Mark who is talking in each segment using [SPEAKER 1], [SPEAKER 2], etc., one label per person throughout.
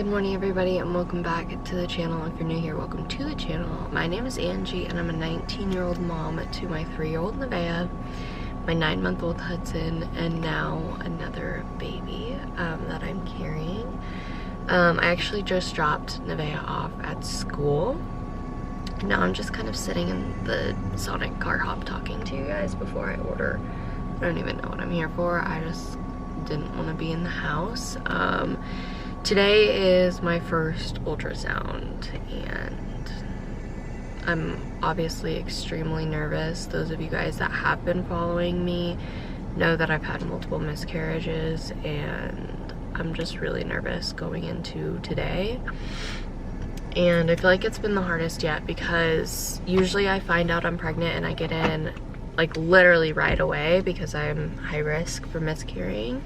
[SPEAKER 1] Good morning everybody and welcome back to the channel. If you're new here, welcome to the channel. My name is Angie and I'm a 19-year-old mom to my 3-year-old Nevaeh, my 9-month-old Hudson, and now another baby that I'm carrying. I actually just dropped Nevaeh off at school. Now I'm just kind of sitting in the Sonic car hop talking to you guys before I order. I don't even know what I'm here for. I just didn't want to be in the house. Today is my first ultrasound and I'm obviously extremely nervous. Those of you guys that have been following me know that I've had multiple miscarriages and I'm just really nervous going into today. And I feel like it's been the hardest yet because usually I find out I'm pregnant and I get in like literally right away because I'm high risk for miscarrying.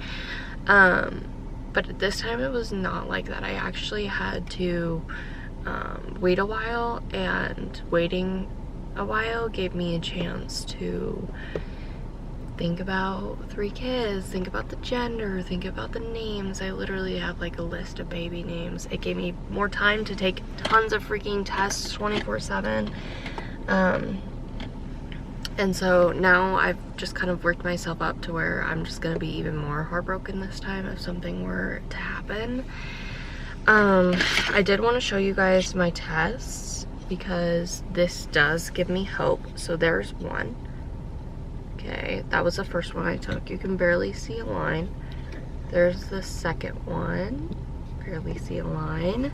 [SPEAKER 1] But this time it was not like that. I actually had to wait a while, and waiting a while gave me a chance to think about 3 kids, think about the gender, think about the names. I literally have like a list of baby names. It gave me more time to take tons of freaking tests 24/7. And so now I've just kind of worked myself up to where I'm just gonna be even more heartbroken this time if something were to happen. I did want to show you guys my tests because this does give me hope. So there's one. Okay, that was the first one I took. You can barely see a line. There's the second one. Barely see a line.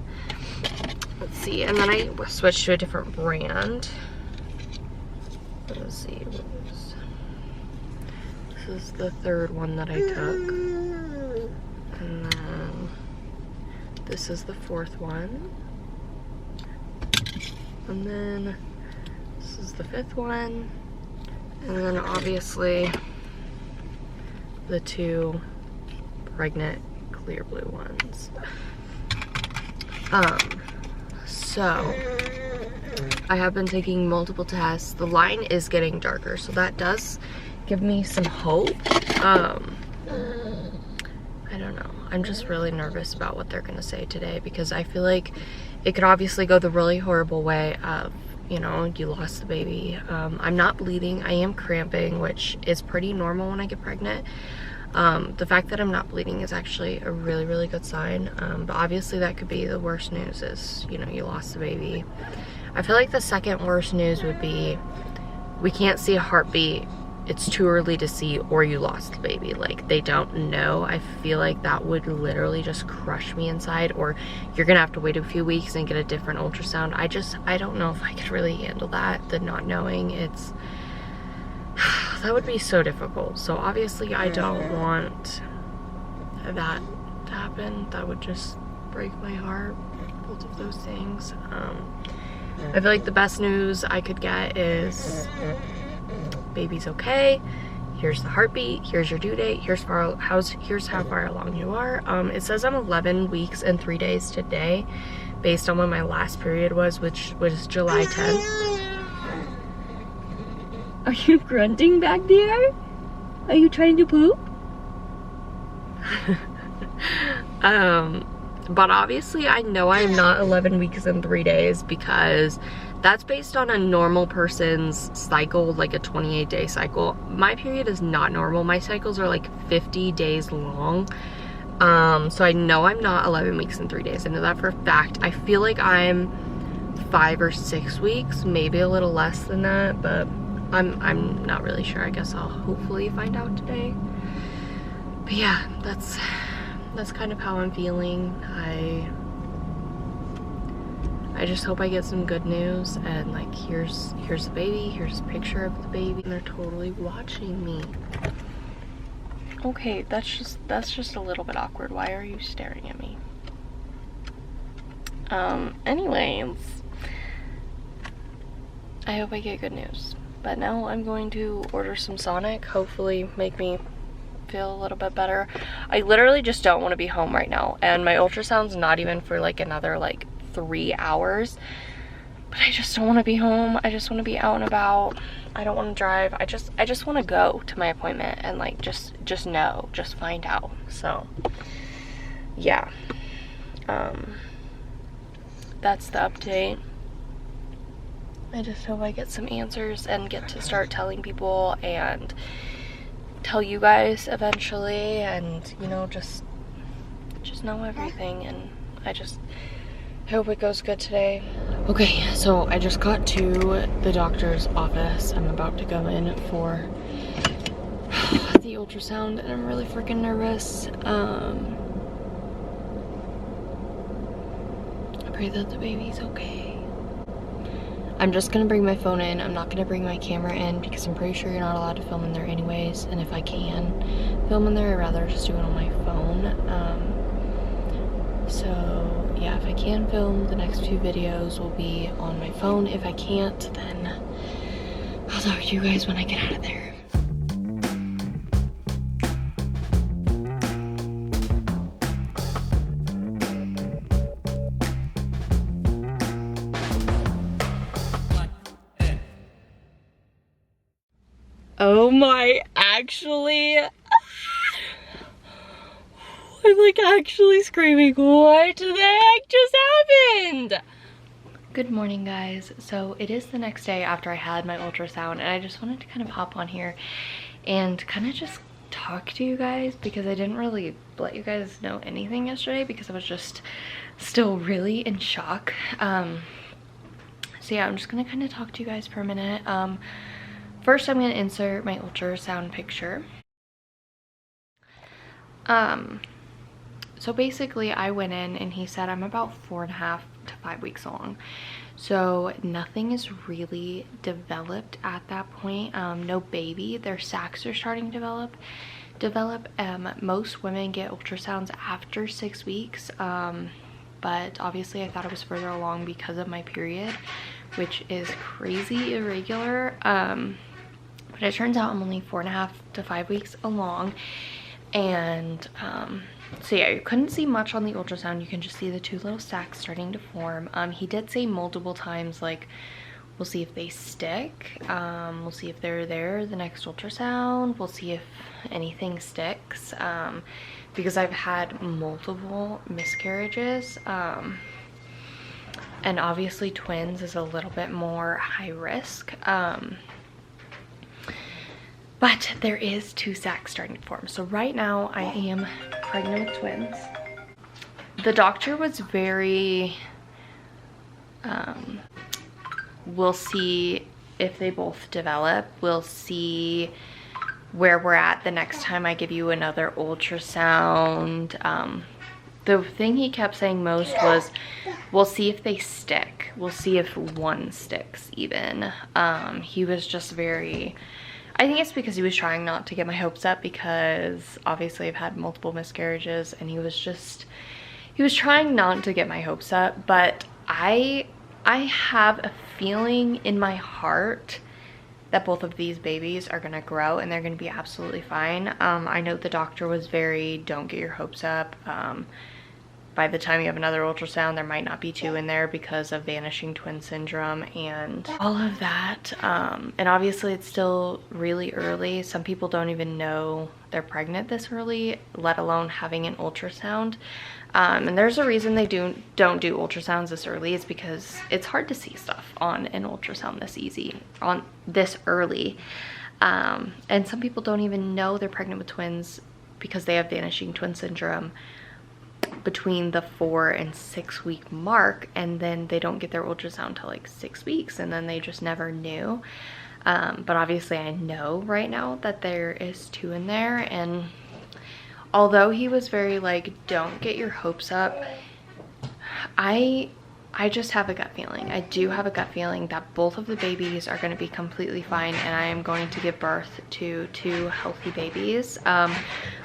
[SPEAKER 1] Let's see, and then I switched to a different brand. Let's see, this is the third one that I took, and then this is the 4th one, and then this is the 5th one, and then obviously the 2 pregnant clear blue ones. So I have been taking multiple tests. The line is getting darker, so that does give me some hope. I don't know. I'm just really nervous about what they're gonna say today because I feel like it could obviously go the really horrible way of, you know, you lost the baby. I'm not bleeding. I am cramping, which is pretty normal when I get pregnant. The fact that I'm not bleeding is actually a really, really good sign. But obviously that could be the worst news is, you know, you lost the baby. I feel like the second worst news would be we can't see a heartbeat, it's too early to see, or you lost the baby. Like, they don't know. I feel like that would literally just crush me inside, or you're gonna have to wait a few weeks and get a different ultrasound. I don't know if I could really handle that, the not knowing. That would be so difficult. So obviously I don't want that to happen. That would just break my heart, both of those things. I feel like the best news I could get is baby's okay, here's the heartbeat, here's your due date, here's how far along you are. It says I'm 11 weeks and 3 days today based on when my last period was, which was July 10th. Are you grunting back there? Are you trying to poop? But obviously I know I'm not 11 weeks and 3 days because that's based on a normal person's cycle, like a 28-day cycle. My period is not normal. My cycles are like 50 days long. So I know I'm not 11 weeks and 3 days. I know that for a fact. I feel like I'm 5 or 6 weeks, maybe a little less than that, but I'm not really sure. I guess I'll hopefully find out today. But yeah, that's kind of how I'm feeling. I just hope I get some good news, and like here's the baby, here's a picture of the baby, and they're totally watching me. Okay, that's just a little bit awkward. Why are you staring at me? Anyways, I hope I get good news. But now I'm going to order some Sonic, hopefully make me feel a little bit better. I literally just don't want to be home right now, and my ultrasound's not even for like another like 3 hours, but I just don't want to be home. I just want to be out and about. I don't want to drive. I just want to go to my appointment and like just know, just find out. So yeah, that's the update. I just hope I get some answers and get to start telling people and tell you guys eventually, and you know, just know everything. And I just hope it goes good today. Okay, so I just got to the doctor's office. I'm about to go in for the ultrasound and I'm really freaking nervous. I pray that the baby's okay. I'm just gonna bring my phone in. I'm not gonna bring my camera in because I'm pretty sure you're not allowed to film in there anyways. And if I can film in there, I'd rather just do it on my phone. So yeah, if I can film, the next few videos will be on my phone. If I can't, then I'll talk to you guys when I get out of there. Oh my, actually, I'm like actually screaming, what the heck just happened? Good morning, guys. So it is the next day after I had my ultrasound, and I just wanted to kind of hop on here and kind of just talk to you guys because I didn't really let you guys know anything yesterday because I was just still really in shock. So yeah, I'm just gonna kind of talk to you guys for a minute. First, I'm gonna insert my ultrasound picture. So basically I went in and he said I'm about 4.5 to 5 weeks along. So nothing is really developed at that point. No baby. Their sacs are starting to develop. Most women get ultrasounds after 6 weeks. But obviously I thought it was further along because of my period, which is crazy irregular. But it turns out I'm only 4.5 to 5 weeks along. And so yeah, you couldn't see much on the ultrasound. You can just see the 2 little sacs starting to form. He did say multiple times, like, we'll see if they stick. We'll see if they're there the next ultrasound. We'll see if anything sticks. Because I've had multiple miscarriages. And obviously twins is a little bit more high risk. But there is 2 sacs starting to form. So right now I am pregnant with twins. The doctor was very, we'll see if they both develop. We'll see where we're at the next time I give you another ultrasound. The thing he kept saying most was, we'll see if they stick. We'll see if one sticks even. He was just very, I think it's because he was trying not to get my hopes up because obviously I've had multiple miscarriages, and he was trying not to get my hopes up. But I have a feeling in my heart that both of these babies are gonna grow and they're gonna be absolutely fine. I know the doctor was very, don't get your hopes up. By the time you have another ultrasound, there might not be 2 in there because of vanishing twin syndrome and all of that. And obviously it's still really early. Some people don't even know they're pregnant this early, let alone having an ultrasound. And there's a reason they don't do ultrasounds this early. It's because it's hard to see stuff on an ultrasound this early. And some people don't even know they're pregnant with twins because they have vanishing twin syndrome between the 4 and 6 week mark, and then they don't get their ultrasound till like 6 weeks, and then they just never knew. But obviously I know right now that there is 2 in there, and although he was very like, don't get your hopes up, I just have a gut feeling. I do have a gut feeling that both of the babies are going to be completely fine, and I am going to give birth to 2 healthy babies.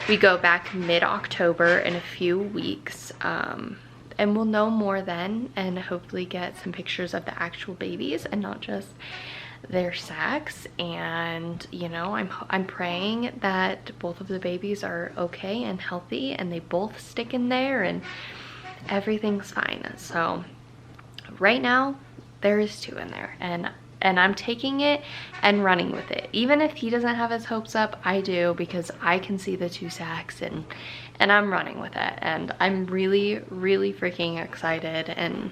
[SPEAKER 1] We go back mid-October in a few weeks, and we'll know more then, and hopefully get some pictures of the actual babies and not just their sacs. And you know, I'm praying that both of the babies are okay and healthy, and they both stick in there and everything's fine. So right now there is 2 in there, and and I'm taking it and running with it. Even if he doesn't have his hopes up, I do, because I can see the 2 sacs, and I'm running with it. And I'm really, really freaking excited. And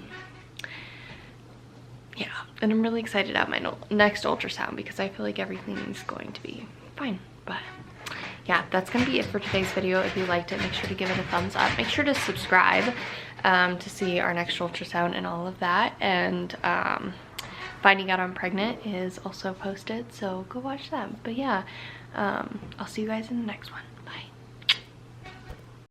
[SPEAKER 1] yeah, and I'm really excited to have my next ultrasound, because I feel like everything's going to be fine. But yeah, that's gonna be it for today's video. If you liked it, make sure to give it a thumbs up. Make sure to subscribe to see our next ultrasound and all of that. And finding out I'm pregnant is also posted, so go watch that. But yeah, I'll see you guys in the next one.